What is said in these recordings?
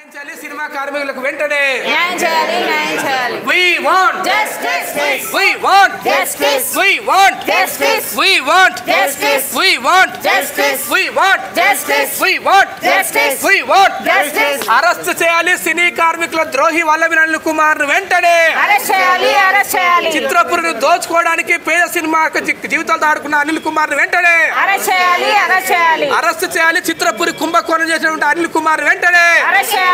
Cinema కార్మికులకు వెంటనే న్యాయం చేయాలి న్యాయం చేయాలి we want justice we want justice we want justice we want justice we want justice we want justice we want justice we want justice arrest చేయాలి సినీ కార్మికుల ద్రోహి వల్లభనేని అనిల్ కుమార్ ను వెంటనే అరెస్ట్ చేయాలి చిత్రపురిని దోచుకోవడానికి పేద సినిమాకు జీవితాలతో ఆడుకున్న అనిల్ కుమార్ ను వెంటనే అరెస్ట్ చేయాలి చిత్రపురి కుంభకోణం చేసినటువంటి అనిల్ కుమార్ వెంటనే అరెస్ట్ చేయాలి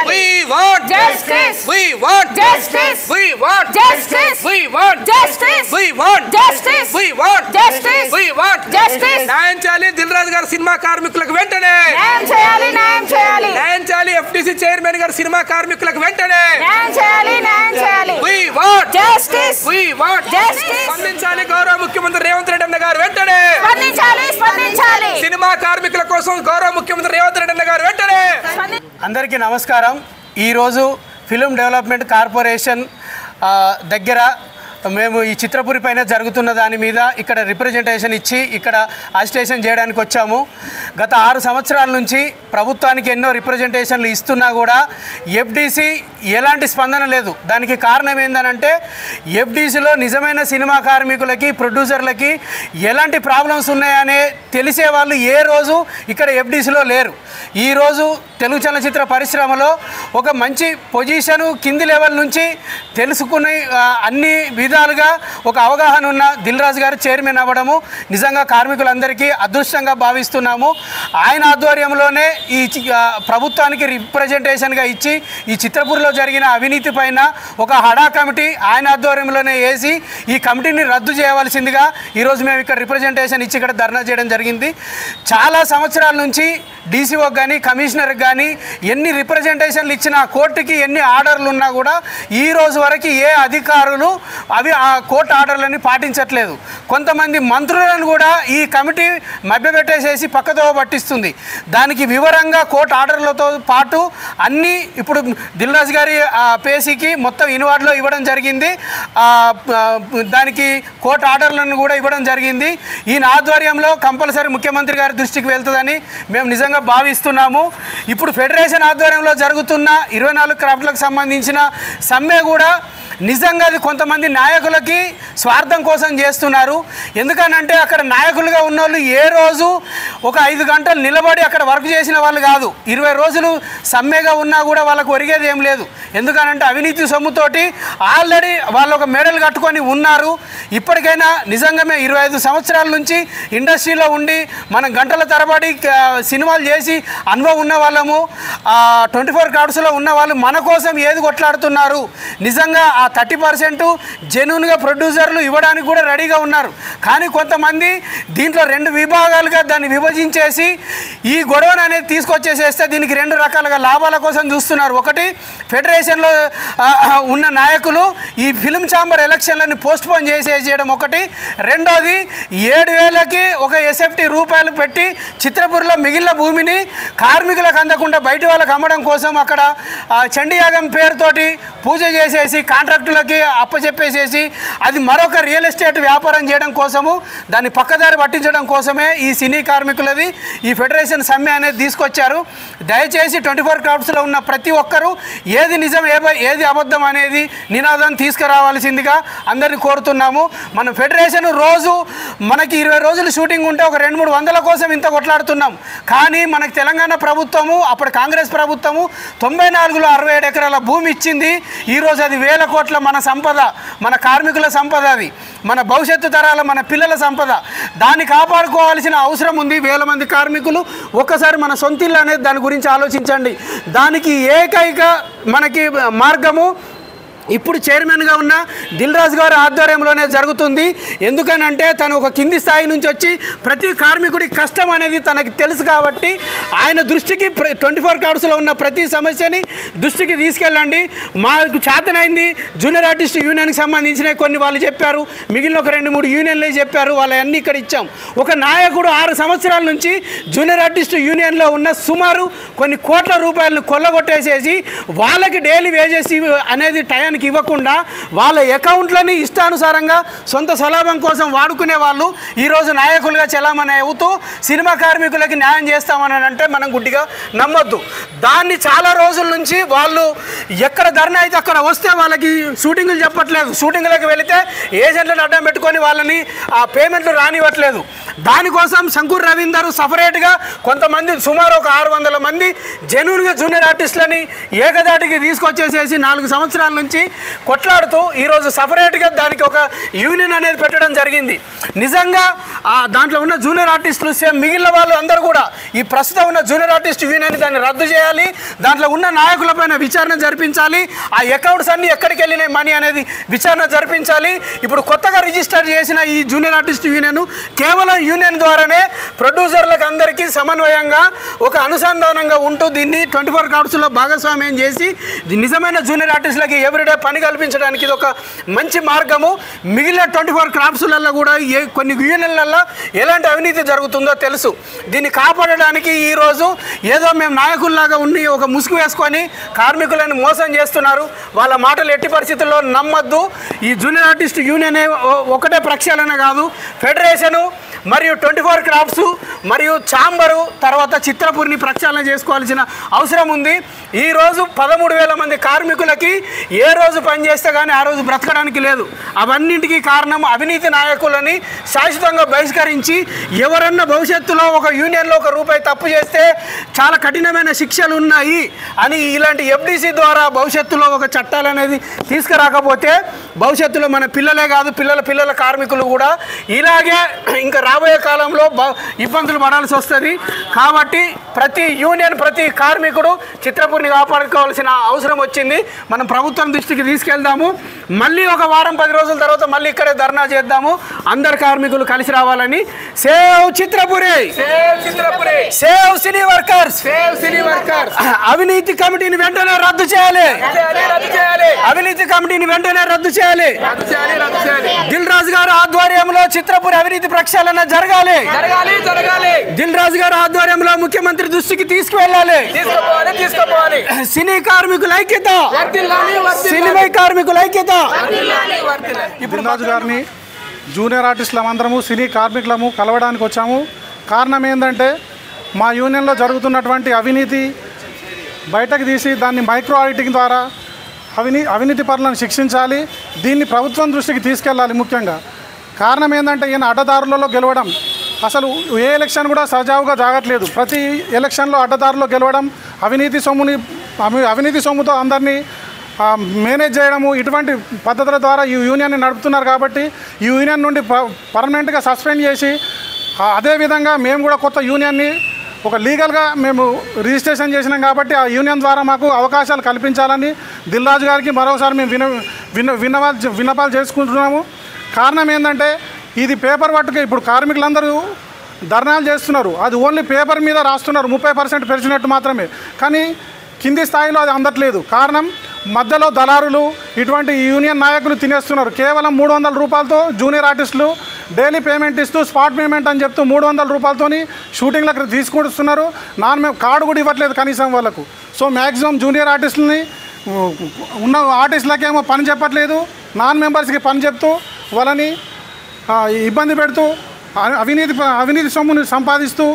we want justice we want justice we want justice we want justice we want justice we want justice we want justice న్యాయం చేయాలి దిల్ రాజు గారు సినిమా కార్మికులకు వెంటనే న్యాయం చేయాలి ఎఫ్టీసీ చైర్మన్ గారు సినిమా కార్మికులకు వెంటనే న్యాయం చేయాలి we want justice we want justice స్పందించాలి గౌరవ ముఖ్యమంత్రి రేవంత్ రెడ్డి అన్న గారు వెంటనే స్పందించాలి సినిమా కార్మికుల కోసం గౌరవ ముఖ్యమంత్రి రేవంత్ రెడ్డి అన్న గారు వెంటనే అందరికీ నమస్కారం. ఈరోజు ఫిల్మ్ డెవలప్మెంట్ కార్పొరేషన్ దగ్గర మేము ఈ చిత్రపురి పైన జరుగుతున్న దాని మీద ఇక్కడ రిప్రజెంటేషన్ ఇచ్చి ఇక్కడ అజిటేషన్ చేయడానికి వచ్చాము. గత 6 సంవత్సరాల నుంచి ప్రభుత్వానికి ఎన్నో రిప్రజెంటేషన్లు ఇస్తున్నా కూడా ఎఫ్డీసీ ఎలాంటి స్పందన లేదు. దానికి కారణం ఏంటంటే ఎఫ్డీసీలో నిజమైన సినిమా కార్మికులకి ప్రొడ్యూసర్లకి ఎలాంటి ప్రాబ్లమ్స్ ఉన్నాయనే తెలిసే వాళ్ళు ఏ రోజు ఇక్కడ ఎఫ్డీసీలో లేరు. ఈరోజు తెలుగు చలనచిత్ర పరిశ్రమలో ఒక మంచి పొజిషను కింది లెవెల్ నుంచి తెలుసుకుని అన్ని విధాలుగా ఒక అవగాహన ఉన్న దిల్ రాజు గారు చైర్మన్ అవ్వడము నిజంగా కార్మికులందరికీ అదృష్టంగా భావిస్తున్నాము. ఆయన ఆధ్వర్యంలోనే ఈ ప్రభుత్వానికి రిప్రజెంటేషన్గా ఇచ్చి ఈ చిత్రపూర్లో జరిగిన అవినీతి పైన ఒక హడా కమిటీ ఆయన ఆధ్వర్యంలోనే వేసి ఈ కమిటీని రద్దు చేయవలసిందిగా ఈరోజు మేము ఇక్కడ రిప్రజెంటేషన్ ఇచ్చి ఇక్కడ ధర్నా చేయడం జరిగింది. చాలా సంవత్సరాల నుంచి డీసీఓకి కానీ కమిషనర్కి కానీ ఎన్ని రిప్రజెంటేషన్లు ఇచ్చినా కోర్టుకి ఎన్ని ఆర్డర్లు ఉన్నా కూడా ఈ రోజు వరకు ఏ అధికారులు ఆ కోర్టు ఆర్డర్లని పాటించట్లేదు. కొంతమంది మంత్రులను కూడా ఈ కమిటీ మభ్యపెట్టేసేసి పక్కదో పట్టిస్తుంది. దానికి వివరంగా కోర్టు ఆర్డర్లతో పాటు అన్నీ ఇప్పుడు దిల్ రాజు గారి పేసీకి మొత్తం ఇన్వార్డ్లో ఇవ్వడం జరిగింది. దానికి కోర్టు ఆర్డర్లను కూడా ఇవ్వడం జరిగింది. ఈయన ఆధ్వర్యంలో కంపల్సరీ ముఖ్యమంత్రి గారి దృష్టికి వెళ్తుందని మేము నిజంగా భావిస్తున్నాము. ఇప్పుడు ఫెడరేషన్ ఆధ్వర్యంలో జరుగుతున్న 24 క్రాఫ్ట్లకు సంబంధించిన సమ్మె కూడా నిజంగా అది కొంతమంది నాయకులకి స్వార్థం కోసం చేస్తున్నారు. ఎందుకనంటే అక్కడ నాయకులుగా ఉన్నోళ్ళు ఏ రోజు ఒక 5 గంటలు నిలబడి అక్కడ వర్క్ చేసిన వాళ్ళు కాదు. 20 రోజులు సమ్మెగా ఉన్నా కూడా వాళ్ళకు ఒరిగేది ఏం లేదు. ఎందుకనంటే అవినీతి సొమ్ముతోటి ఆల్రెడీ వాళ్ళు ఒక మెడల్ కట్టుకొని ఉన్నారు. ఇప్పటికైనా నిజంగా మేము 25 సంవత్సరాల నుంచి ఇండస్ట్రీలో ఉండి మనం గంటల తరబడి సినిమాలు చేసి అనుభవం ఉన్న వాళ్ళము 24 క్రాఫ్ట్స్లో ఉన్న వాళ్ళు మన కోసం ఏది కొట్లాడుతున్నారు. నిజంగా 30% జెన్యూన్గా ప్రొడ్యూసర్లు ఇవ్వడానికి కూడా రెడీగా ఉన్నారు. కానీ కొంతమంది దీంట్లో 2 విభాగాలుగా దాన్ని విభజించేసి ఈ గొడవను అనేది తీసుకొచ్చేసేస్తే దీనికి 2 రకాలుగా లాభాల కోసం చూస్తున్నారు. ఒకటి ఫెడరేషన్లో ఉన్న నాయకులు ఈ ఫిల్మ్ ఛాంబర్ ఎలక్షన్లని పోస్ట్పోన్ చేసేయడం ఒకటి. రెండోది 7,000కి ఒక ఎస్ఎఫ్టీ రూపాయలు పెట్టి చిత్రపూర్లో మిగిలిన భూమిని కార్మికులకు అందకుండా బయట వాళ్ళకి అమ్మడం కోసం అక్కడ చండీయాగం పేరుతోటి పూజ చేసేసి కాంట్రాక్టులకి అప్పచెప్పేసేసి అది మరొక రియల్ ఎస్టేట్ వ్యాపారం చేయడం కోసము దాన్ని పక్కదారి పట్టించడం కోసమే ఈ సినీ కార్మికులది ఈ ఫెడరేషన్ సమ్మె అనేది తీసుకొచ్చారు. దయచేసి 24 క్రాఫ్ట్స్లో ఉన్న ప్రతి ఒక్కరూ ఏది నిజం ఏది అబద్ధం అనేది నినాదం తీసుకురావాల్సిందిగా అందరినీ కోరుతున్నాము. మన ఫెడరేషన్ రోజు మనకి 20 రోజులు షూటింగ్ ఉంటే ఒక 200-300 కోసం ఇంత కొట్లాడుతున్నాం. కానీ మనకి తెలంగాణ ప్రభుత్వము అప్పుడు కాంగ్రెస్ ప్రభుత్వము 94లో 67 ఎకరాల భూమి ఇచ్చింది. ఈరోజు అది 1000 కోట్ల మన సంపద, మన కార్మికుల సంపద, అది మన భవిష్యత్తు తరాల మన పిల్లల సంపద. దాన్ని కాపాడుకోవాల్సిన అవసరం ఉంది. 1000 మంది కార్మికులు. ఒక్కసారి మన సొంతిల్లు అనేది దాని గురించి ఆలోచించండి. దానికి ఏకైక మనకి మార్గము ఇప్పుడు చైర్మన్గా ఉన్న దిల్ రాజు గారి ఆధ్వర్యంలోనే జరుగుతుంది. ఎందుకనంటే తను ఒక కింది స్థాయి నుంచి వచ్చి ప్రతి కార్మికుడి కష్టం అనేది తనకి తెలుసు కాబట్టి ఆయన దృష్టికి 24 క్రాఫ్ట్స్లో ఉన్న ప్రతి సమస్యని దృష్టికి తీసుకెళ్ళండి. మాకు చేతనైంది జూనియర్ ఆర్టిస్ట్ యూనియన్కి సంబంధించిన కొన్ని వాళ్ళు చెప్పారు, మిగిలిన ఒక 2-3 యూనియన్లే చెప్పారు. వాళ్ళన్నీ ఇక్కడ ఇచ్చాం. ఒక నాయకుడు 6 సంవత్సరాల నుంచి జూనియర్ ఆర్టిస్ట్ యూనియన్లో ఉన్న సుమారు కొన్ని కోట్ల రూపాయలను కొల్లగొట్టేసేసి వాళ్ళకి డైలీ వేజెస్ అనేది టైం సమయానికి ఇవ్వకుండా వాళ్ళ అకౌంట్లని ఇష్టానుసారంగా సొంత స్వలాభం కోసం వాడుకునే వాళ్ళు ఈరోజు నాయకులుగా చలామణి అవుతూ సినిమా కార్మికులకి న్యాయం చేస్తామని అంటే మనం గుడ్డిగా నమ్మొద్దు. దాన్ని చాలా రోజుల నుంచి వాళ్ళు ఎక్కడ ధర్నా అయితే అక్కడ వస్తే వాళ్ళకి షూటింగులు చెప్పట్లేదు, షూటింగ్లకు వెళితే ఏజెంట్లను అడ్డం పెట్టుకొని వాళ్ళని ఆ పేమెంట్లు రానివ్వట్లేదు. దానికోసం శంకూర్ రవీందర్ సపరేట్గా కొంతమంది సుమారు ఒక 600 మంది జెన్యూన్గా జూనియర్ ఆర్టిస్టులని ఏకదాటికి తీసుకొచ్చేసేసి 4 సంవత్సరాల నుంచి కొట్లాడుతూ ఈరోజు సపరేట్గా దానికి ఒక యూనియన్ అనేది పెట్టడం జరిగింది. నిజంగా దాంట్లో ఉన్న జూనియర్ ఆర్టిస్టులు సేమ్ మిగిలిన వాళ్ళు అందరూ కూడా ఈ ప్రస్తుతం ఉన్న జూనియర్ ఆర్టిస్ట్ యూనియన్ దాన్ని రద్దు చేయాలి, దాంట్లో ఉన్న నాయకులపైన విచారణ జరిపించాలి, ఆ అకౌంట్స్ అన్ని ఎక్కడికి వెళ్ళినాయి మనీ అనేది విచారణ జరిపించాలి. ఇప్పుడు కొత్తగా రిజిస్టర్ చేసిన ఈ జూనియర్ ఆర్టిస్ట్ యూనియన్ కేవలం యూనియన్ ద్వారానే ప్రొడ్యూసర్లకు అందరికీ సమన్వయంగా ఒక అనుసంధానంగా ఉంటూ దీన్ని 24 క్రాఫ్ట్స్లో భాగస్వామ్యం చేసి నిజమైన జూనియర్ ఆర్టిస్టులకి ఎవ్రీడే పని కల్పించడానికి ఇది ఒక మంచి మార్గము. మిగిలిన 24 క్రాఫ్ట్స్లలో కూడా కొన్ని యూనియన్లలో ఎలాంటి అవినీతి జరుగుతుందో తెలుసు. దీన్ని కాపాడడానికి ఈరోజు ఏదో మేము నాయకుల్లాగా ఉండి ఒక ముసుగు వేసుకొని కార్మికులను మోసం చేస్తున్నారు. వాళ్ళ మాటలు ఎట్టి పరిస్థితుల్లో నమ్మద్దు. ఈ జూనియర్ ఆర్టిస్ట్ యూనియన్ ఒకటే ప్రక్షాళన కాదు, ఫెడరేషను మరియు 24 క్రాఫ్ట్స్ మరియు ఛాంబరు తర్వాత చిత్రపూరిని ప్రక్షాళన చేసుకోవాల్సిన అవసరం ఉంది. ఈరోజు 13,000 మంది కార్మికులకి ఏ రోజు పనిచేస్తే కానీ ఆ రోజు బ్రతకడానికి లేదు. అవన్నింటికీ కారణం అవినీతి నాయకులని శాశ్వతంగా బహిష్కరించి ఎవరన్నా భవిష్యత్తులో ఒక యూనియన్లో ₹1 తప్పు చేస్తే చాలా కఠినమైన శిక్షలు ఉన్నాయి అని ఇలాంటి ఎఫ్డిసి ద్వారా భవిష్యత్తులో ఒక చట్టాలు అనేది తీసుకురాకపోతే భవిష్యత్తులో మన పిల్లలే కాదు పిల్లల కార్మికులు కూడా ఇలాగే ఇంకా రాబోయే కాలంలో ఇబ్బందులు పడాల్సి వస్తుంది. కాబట్టి ప్రతి యూనియన్ ప్రతి కార్మికుడు చిత్రపూరిని కాపాడుకోవాల్సిన అవసరం వచ్చింది. మనం ప్రభుత్వం దృష్టికి తీసుకెళ్దాము. మళ్ళీ ఒక వారం 10 రోజుల తర్వాత మళ్ళీ ఇక్కడే ధర్నా చేద్దాము. అందరు కార్మికులు కలిసి రావాలని. సేవ్ చిత్రపూరి, సేవ్ సినీ వర్కర్స్, అవినీతి కమిటీని వెంటనే రద్దు చేయాలి, అవినీతి కమిటీని వెంటనే రద్దు చేయాలి. దిల్ రాజు గారి ఆధ్వర్యంలో చిత్రపూరి అవినీతి ప్రక్షాళన జరగాలి. దిల్ రాజు గారి ఆధ్వర్యంలో ముఖ్యమంత్రి దృష్టికి తీసుకువెళ్ళాలి. సినీ కార్మికుల ఐక్యత, సినిమా కార్మికుల ఐక్యత. దిల్ రాజు గారిని జూనియర్ ఆర్టిస్టులమందరము సినీ కార్మికులము కలవడానికి వచ్చాము. కారణం ఏంటంటే మా యూనియన్లో జరుగుతున్నటువంటి అవినీతి బయటకు తీసి దాన్ని మైక్రో ఆడిటింగ్ ద్వారా అవినీతి పరులను శిక్షించాలి. దీన్ని ప్రభుత్వం దృష్టికి తీసుకెళ్ళాలి. ముఖ్యంగా కారణం ఏంటంటే ఈయన అడ్డదారులలో గెలవడం, అసలు ఏ ఎలక్షన్ కూడా సజావుగా జాగట్లేదు. ప్రతి ఎలక్షన్లో అడ్డదారులో గెలవడం, అవినీతి సొమ్ముతో అందరినీ మేనేజ్ చేయడము, ఇటువంటి పద్ధతుల ద్వారా ఈ యూనియన్ని నడుపుతున్నారు. కాబట్టి ఈ యూనియన్ నుండి పర్మనెంట్గా సస్పెండ్ చేసి అదేవిధంగా మేము కూడా కొత్త యూనియన్ని ఒక లీగల్గా మేము రిజిస్ట్రేషన్ చేసినాం. కాబట్టి ఆ యూనియన్ ద్వారా మాకు అవకాశాలు కల్పించాలని దిల్ రాజు గారికి మరోసారి మేము విన్నపాలు చేసుకుంటున్నాము. కారణం ఏంటంటే ఇది పేపర్ వర్క్గా ఇప్పుడు కార్మికులందరూ ధర్నాలు చేస్తున్నారు. అది ఓన్లీ పేపర్ మీద రాస్తున్నారు, 30% పెంచినట్టు మాత్రమే. కానీ కింది స్థాయిలో అది అందట్లేదు. కారణం మధ్యలో దళారులు ఇటువంటి యూనియన్ నాయకులు తినేస్తున్నారు. కేవలం ₹300 జూనియర్ ఆర్టిస్టులు డైలీ పేమెంట్ ఇస్తూ స్పాట్ పేమెంట్ అని చెప్తూ ₹300 షూటింగ్లకు తీసుకొస్తున్నారు. కార్డు కూడా ఇవ్వట్లేదు కనీసం వాళ్ళకు. సో మ్యాక్సిమం జూనియర్ ఆర్టిస్టులని ఉన్న ఆర్టిస్టులకేమో పని చెప్పట్లేదు, నాన్ మెంబర్స్కి పని చెప్తూ వాళ్ళని ఇబ్బంది పెడుతూ అవినీతి సొమ్ముని సంపాదిస్తూ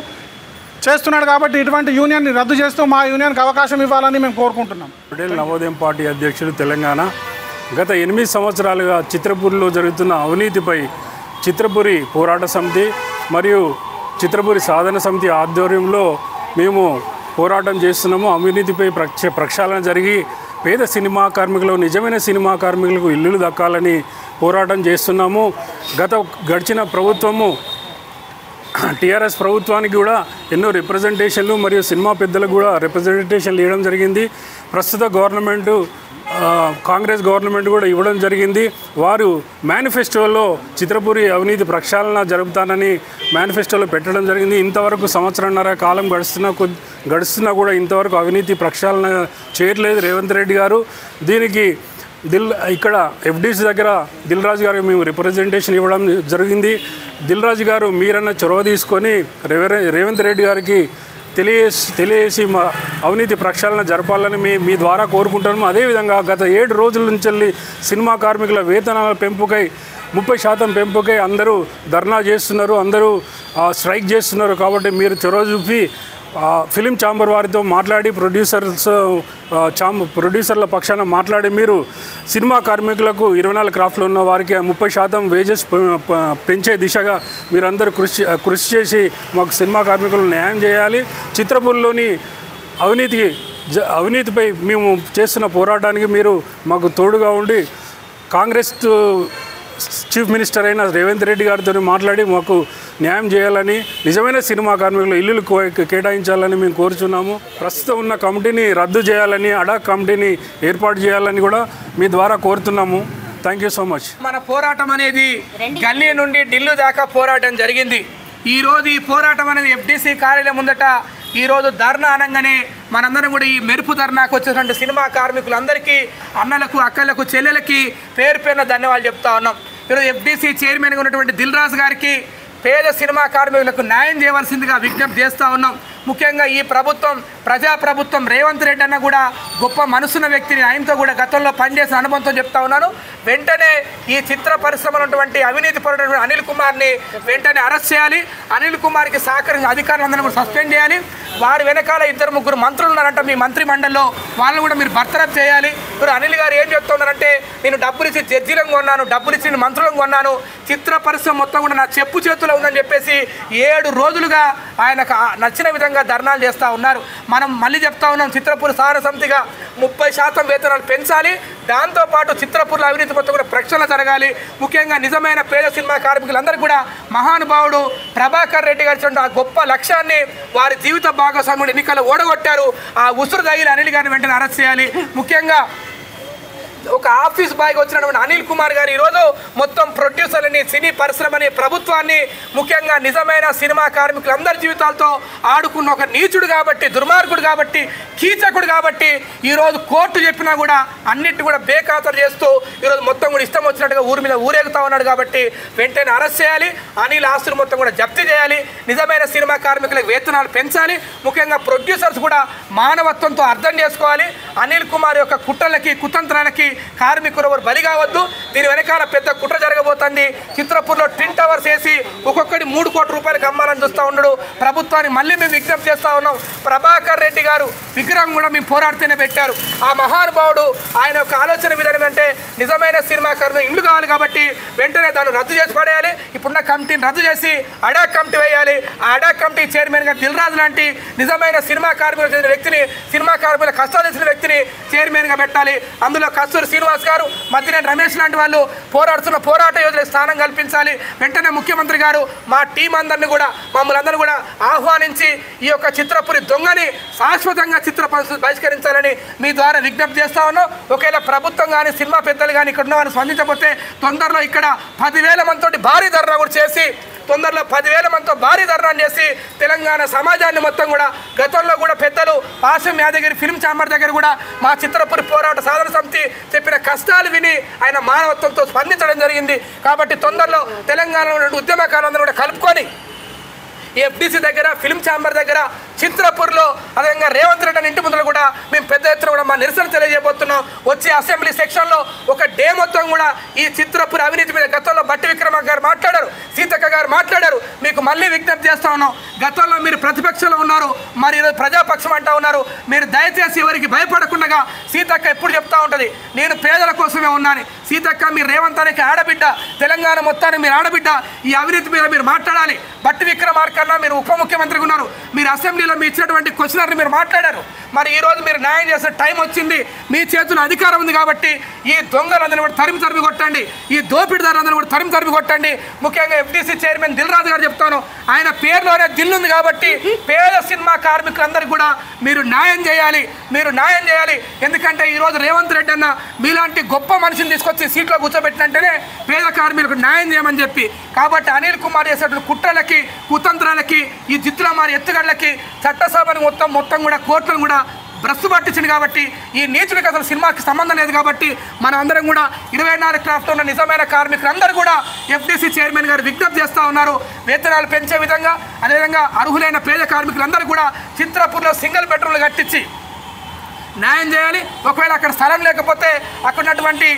చేస్తున్నాడు. కాబట్టి ఇటువంటి యూనియన్ని రద్దు చేస్తూ మా యూనియన్కి అవకాశం ఇవ్వాలని మేము కోరుకుంటున్నాం. పటేల్ నవోదయం పార్టీ అధ్యక్షుడు తెలంగాణ. గత 8 సంవత్సరాలుగా చిత్రపూరిలో జరుగుతున్న అవినీతిపై చిత్రపూరి పోరాట సమితి మరియు చిత్రపూరి సాధన సమితి ఆధ్వర్యంలో మేము పోరాటం చేస్తున్నాము. అవినీతిపై ప్రక్షాళన జరిగి పేద సినిమా కార్మికులు, నిజమైన సినిమా కార్మికులకు ఇల్లులు దక్కాలని పోరాటం చేస్తున్నాము. గడిచిన ప్రభుత్వము టీఆర్ఎస్ ప్రభుత్వానికి కూడా ఎన్నో రిప్రజెంటేషన్లు మరియు సినిమా పెద్దలకు కూడా రిప్రజెంటేషన్లు ఇవ్వడం జరిగింది. ప్రస్తుత గవర్నమెంటు కాంగ్రెస్ గవర్నమెంట్ కూడా ఇవ్వడం జరిగింది. వారు మేనిఫెస్టోలో చిత్రపూరి అవినీతి ప్రక్షాళన జరుపుతానని మేనిఫెస్టోలో పెట్టడం జరిగింది. ఇంతవరకు 1.5 సంవత్సరాల కాలం గడుస్తున్నా కూడా ఇంతవరకు అవినీతి ప్రక్షాళన చేయట్లేదు రేవంత్ రెడ్డి గారు. దీనికి ఇక్కడ ఎఫ్డీసీ దగ్గర దిల్ రాజు గారు మేము రిప్రజెంటేషన్ ఇవ్వడం జరిగింది. దిల్ రాజు గారు మీరన్న చొరవ తీసుకొని రేవంత్ రెడ్డి గారికి తెలియజేసి మా అవినీతి ప్రక్షాళన జరపాలని మీ ద్వారా కోరుకుంటున్నాము. అదేవిధంగా గత 7 రోజుల నుంచి సినిమా కార్మికుల వేతనాల పెంపుకై 30% పెంపుకై అందరూ ధర్నా చేస్తున్నారు, అందరూ స్ట్రైక్ చేస్తున్నారు. కాబట్టి మీరు చొరవ చూపి ఫిలిం ఛాంబర్ వారితో మాట్లాడి ప్రొడ్యూసర్ల పక్షాన మాట్లాడి మీరు సినిమా కార్మికులకు 24 క్రాఫ్ట్లు ఉన్న వారికి 30% వేజెస్ పెంచే దిశగా మీరందరూ కృషి చేసి మాకు సినిమా కార్మికులు న్యాయం చేయాలి. చిత్రపూర్లోని అవినీతిపై మేము చేస్తున్న పోరాటానికి మీరు మాకు తోడుగా ఉండి కాంగ్రెస్ చీఫ్ మినిస్టర్ అయిన రేవంత్ రెడ్డి గారితో మాట్లాడి మాకు న్యాయం చేయాలని, నిజమైన సినిమా కార్మికులు ఇల్లులు కేటాయించాలని మేము కోరుచున్నాము. ప్రస్తుతం ఉన్న కమిటీని రద్దు చేయాలని, అడాక్ కమిటీని ఏర్పాటు చేయాలని కూడా మీ ద్వారా కోరుతున్నాము. Thank you so much. మన పోరాటం అనేది గల్లీ నుండి ఢిల్లీ దాకా పోరాటం జరిగింది. ఈరోజు ఈ పోరాటం అనేది FDC కార్యాలయం ముందట ఈరోజు ధర్నా అనగానే మనందరం కూడా ఈ మెరుపు ధర్నాకు వచ్చేటువంటి సినిమా కార్మికులందరికీ, అన్నలకు, అక్కలకు, చెల్లెలకి పేరు పేరున ధన్యవాదాలు చెప్తా ఉన్నాం. ఈరోజు FDC చైర్మన్గా ఉన్నటువంటి దిల్ రాజు గారికి పేద సినిమా కార్మికులకు న్యాయం చేయవలసిందిగా విజ్ఞప్తి చేస్తూ ఉన్నాం. ముఖ్యంగా ఈ ప్రభుత్వం ప్రజాప్రభుత్వం రేవంత్ రెడ్డి అన్న కూడా గొప్ప మనసున్న వ్యక్తిని, ఆయనతో కూడా గతంలో పనిచేసిన అనుభవంతో చెప్తా ఉన్నాను. వెంటనే ఈ చిత్ర పరిశ్రమలో ఉన్నటువంటి అవినీతి పరుడు అనిల్ కుమార్ని వెంటనే అరెస్ట్ చేయాలి. అనిల్ కుమార్కి సహకరించిన అధికారులందరినీ కూడా సస్పెండ్ చేయాలి. వారి వెనకాల 2-3 మంత్రులు ఉన్నారంట మీ మంత్రి మండలిలో, వాళ్ళని కూడా మీరు బర్తరఫ్ చేయాలి. ఇప్పుడు అనిల్ గారు ఏం చెప్తున్నారంటే, నేను డబ్బులు ఇచ్చి జడ్జీలను కొన్నాను, డబ్బులు ఇచ్చి మంత్రులను కొన్నాను, చిత్ర పరిశ్రమ మొత్తం కూడా నా చెప్పు చేతుల్లో ఉందని చెప్పేసి 7 రోజులుగా ఆయనకు నచ్చిన విధంగా ధర్నాలు చేస్తూ ఉన్నారు. మనం మళ్ళీ చెప్తా ఉన్నాం, చిత్రపూర్ సాధన సమితిగా 30% వేతనాలు పెంచాలి. దాంతోపాటు చిత్రపూర్లో అవినీతి మొత్తం కూడా ప్రక్షాళన జరగాలి. ముఖ్యంగా నిజమైన పేద సినిమా కార్మికులందరూ కూడా మహానుభావుడు ప్రభాకర్ రెడ్డి గారి ఆ గొప్ప లక్ష్యాన్ని వారి జీవిత భాగస్వాములు ఎన్నికల్లో ఓడగొట్టారు. ఆ ఉసురు తగిలి అనిల్ గారిని వెంటనే అరెస్ట్ చేయాలి. ముఖ్యంగా ఒక ఆఫీస్ బాయ్గా వచ్చినటువంటి అనిల్ కుమార్ గారు ఈరోజు మొత్తం ప్రొడ్యూసర్లని, సినీ పరిశ్రమని, ప్రభుత్వాన్ని, ముఖ్యంగా నిజమైన సినిమా కార్మికులందరి జీవితాలతో ఆడుకున్న ఒక నీచుడు కాబట్టి, దుర్మార్గుడు కాబట్టి, కీచకుడు కాబట్టి ఈరోజు కోర్టు చెప్పినా కూడా అన్నిటి కూడా బేఖాతరు చేస్తూ ఈరోజు మొత్తం కూడా ఇష్టం వచ్చినట్టుగా ఊరి మీద ఊరేగుతూ ఉన్నాడు. కాబట్టి వెంటనే అరెస్ట్ చేయాలి. అనిల్ ఆస్తులు మొత్తం కూడా జప్తీ చేయాలి. నిజమైన సినిమా కార్మికులకు వేతనాలు పెంచాలి. ముఖ్యంగా ప్రొడ్యూసర్స్ కూడా మానవత్వంతో అర్థం చేసుకోవాలి. అనిల్ కుమార్ యొక్క కుట్రలకి, కుతంత్రాలకి కార్మికులు ఎవరు బలి కావద్దు. దీని వెనకాల పెద్ద కుట్ర జరగబోతుంది. చిత్రపూర్లో ట్విన్ టవర్స్ వేసి ఒక్కొక్కటి 3 కోట్ల రూపాయలకు అమ్మాలని చూస్తూ ఉన్నాడు. ప్రభుత్వాన్ని మళ్ళీ మేము విజ్ఞప్తి చేస్తూ ఉన్నాం. ప్రభాకర్ రెడ్డి గారు విగ్రహం కూడా మేము పోరాడుతూనే పెట్టారు. ఆ మహానుభావుడు ఆయన యొక్క ఆలోచన విధానం అంటే నిజమైన సినిమా కార్మికులు ఇల్లు కావాలి కాబట్టి వెంటనే దాన్ని రద్దు చేసి పడేయాలి. ఇప్పుడున్న కమిటీని రద్దు చేసి అడాక్ కమిటీ వేయాలి. ఆ అడాక్ కమిటీ చైర్మన్గా దిల్ రాజు లాంటి నిజమైన సినిమా కార్మికులు చెందిన వ్యక్తిని, సినిమా కార్మికుల కష్టాలు చేసిన వ్యక్తిని చైర్మన్గా పెట్టాలి. అందులో కస్తూరి శ్రీనివాస్ గారు, మద్దినేని రమేష్ లాంటి వాళ్ళు పోరాడుతున్న పోరాట యోధులకు స్థానం కల్పించాలి. వెంటనే ముఖ్యమంత్రి గారు మా టీం అందరినీ కూడా, మమ్మల్ని అందరూ కూడా ఆహ్వానించి ఈ యొక్క చిత్రపురి దొంగని శాశ్వతంగా చిత్ర బహిష్కరించాలని మీ ద్వారా విజ్ఞప్తి చేస్తా ఉన్నాం. ఒకవేళ ప్రభుత్వం కానీ, సినిమా పెద్దలు కానీ ఇక్కడ ఉన్న వారిని స్పందించకపోతే తొందరలో ఇక్కడ 10,000 మందితో భారీ ధర్నా కూడా చేసి, తొందరలో 10,000 మందితో భారీ ధర్నా చేసి తెలంగాణ సమాజాన్ని మొత్తం కూడా, గతంలో కూడా పెద్దలు పాశం యాదగిరి ఫిల్మ్ ఛాంబర్ దగ్గర కూడా మా చిత్రపురి పోరాట సాధన సమితి చెప్పిన కష్టాలు విని ఆయన మానవత్వంతో స్పందించడం జరిగింది. కాబట్టి తొందరలో తెలంగాణలో ఉన్న ఉద్యమకారులందరూ కూడా కలుపుకొని FDC దగ్గర, ఫిల్మ్ ఛాంబర్ దగ్గర, చిత్రపూర్లో, అదేవిధంగా రేవంత్ రెడ్డి ఇంటి ముందులో కూడా మేము పెద్ద ఎత్తున కూడా మా నిరసన తెలియజేయబోతున్నాం. వచ్చే అసెంబ్లీ సెక్షన్లో ఒక డే మొత్తం కూడా ఈ చిత్రపూర్ అవినీతి మీద గతంలో బట్టి విక్రమార్క గారు మాట్లాడారు, సీతక్క గారు మాట్లాడారు. మీకు మళ్ళీ విజ్ఞప్తి చేస్తా ఉన్నాం. గతంలో మీరు ప్రతిపక్షంలో ఉన్నారు, మరి ఈరోజు ప్రజాపక్షం అంటా ఉన్నారు. మీరు దయచేసి ఎవరికి భయపడకుండా, సీతక్క ఎప్పుడు చెప్తా ఉంటుంది, నేను పేదల కోసమే ఉన్నాను. సీతక్క మీరు రేవంత్ అనే ఆడబిడ్డ, తెలంగాణ మొత్తాన్ని మీరు ఆడబిడ్డ. ఈ అవినీతి మీద మీరు మాట్లాడాలి. బట్టి విక్రమార్క మీరు ఉప ముఖ్యమంత్రిగా ఉన్నారు, మీరు అసెంబ్లీలో మీ ఇచ్చినటువంటి క్వశ్చనర్ని మీరు మాట్లాడారు. మరి ఈరోజు మీరు న్యాయం చేసే టైం వచ్చింది. మీ చేతుల్లో అధికారం ఉంది కాబట్టి ఈ దొంగలందరినీ కూడా తరిమి కొట్టండి, ఈ దోపిడిదారులందరినీ కూడా తరిమి కొట్టండి. ముఖ్యంగా FDC చైర్మన్ దిల్ రాజు గారు చెప్తాను, ఆయన పేరులోనే దిల్ ఉంది కాబట్టి పేద సినిమా కార్మికులందరికీ కూడా మీరు న్యాయం చేయాలి, మీరు న్యాయం చేయాలి. ఎందుకంటే ఈరోజు రేవంత్ రెడ్డి అన్న మీలాంటి గొప్ప మనిషిని తీసుకొచ్చి సీట్లో కూర్చోబెట్టినంటేనే పేద కార్మికులకు న్యాయం చేయమని చెప్పి. కాబట్టి అనిల్ కుమార్ చేసేటువంటి కుట్రలకి, కుతంత్రాలకి, ఈ జిత్తులమారి ఎత్తుగడలకి చట్టసభని మొత్తం కూడా కోర్టులను కూడా భ్రష్టు పట్టించింది కాబట్టి ఈ నీచుడికి అసలు సినిమాకి సంబంధం లేదు కాబట్టి మనం అందరం కూడా 24 క్రాఫ్ట్లో ఉన్న నిజమైన కార్మికులందరూ కూడా ఎఫ్డీసీ చైర్మన్ గారు విజ్ఞప్తి చేస్తూ ఉన్నారు. వేతనాలు పెంచే విధంగా, అదేవిధంగా అర్హులైన పేద కార్మికులందరూ కూడా చిత్రపూర్లో సింగిల్ బెడ్రూమ్లు కట్టించి న్యాయం చేయాలి. ఒకవేళ అక్కడ స్థలం లేకపోతే అక్కడ ఉన్నటువంటి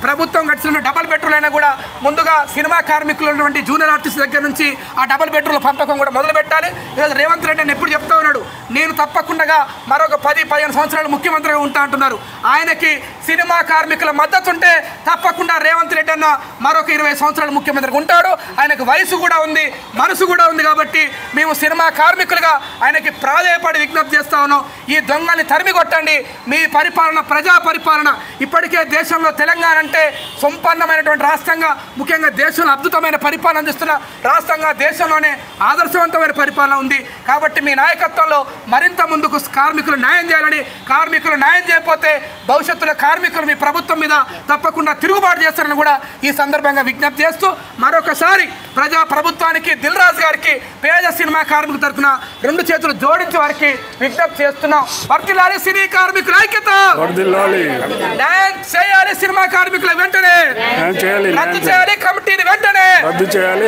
ప్రభుత్వం కట్టిన డబల్ బెడ్రూమ్ అయినా కూడా ముందుగా సినిమా కార్మికులు ఉన్నటువంటి జూనియర్ ఆర్టిస్ట్ దగ్గర నుంచి ఆ డబల్ బెడ్రూమ్ల పంపకం కూడా మొదలు పెట్టాలి. ఈరోజు రేవంత్ రెడ్డి అని ఎప్పుడు చెప్తా ఉన్నాడు, నేను తప్పకుండా మరొక 10-15 సంవత్సరాలు ముఖ్యమంత్రిగా ఉంటా అంటున్నారు. ఆయనకి సినిమా కార్మికుల మద్దతు ఉంటే తప్పకుండా రేవంత్ రెడ్డి అన్న మరొక 20 సంవత్సరాలు ముఖ్యమంత్రిగా ఉంటాడు. ఆయనకు వయసు కూడా ఉంది, మనసు కూడా ఉంది కాబట్టి మేము సినిమా కార్మికులుగా ఆయనకి ప్రాధేయపడి విజ్ఞప్తి చేస్తా ఉన్నాం. ఈ దొంగల్ని తరిమి కొట్టండి. మీ పరిపాలన ప్రజా పరిపాలన. ఇప్పటికే దేశంలో తెలంగాణ అంటే సంపన్నమైనటువంటి రాష్ట్రంగా, ముఖ్యంగా దేశంలో అద్భుతమైన పరిపాలన అందిస్తున్న రాష్ట్రంగా, దేశంలోనే ఆదర్శవంతమైన పరిపాలన ఉంది. కాబట్టి మీ నాయకత్వంలో మరింత ముందుకు కార్మికులు న్యాయం చేయాలని, కార్మికులు న్యాయం చేయకపోతే భవిష్యత్తులో కార్మికులు మీ ప్రభుత్వం మీద తప్పకుండా తిరుగుబాటు చేస్తారని కూడా ఈ సందర్భంగా విజ్ఞప్తి చేస్తూ మరొకసారి ప్రజా ప్రభుత్వానికి, దిల్ రాజు గారికి, పేద సినిమా కార్మికుల తరఫున 2 చేతులు జోడించి వారికి విజ్ఞప్తి చేస్తున్నాం. వర్ధిల్లాలి సినీ కార్మికుల ఐక్యత, న్యాయం చేయాలి సినిమా కార్మికుల వెంటనే, రద్దు చేయాలి కమిటీని వెంటనే, రద్దు చేయాలి.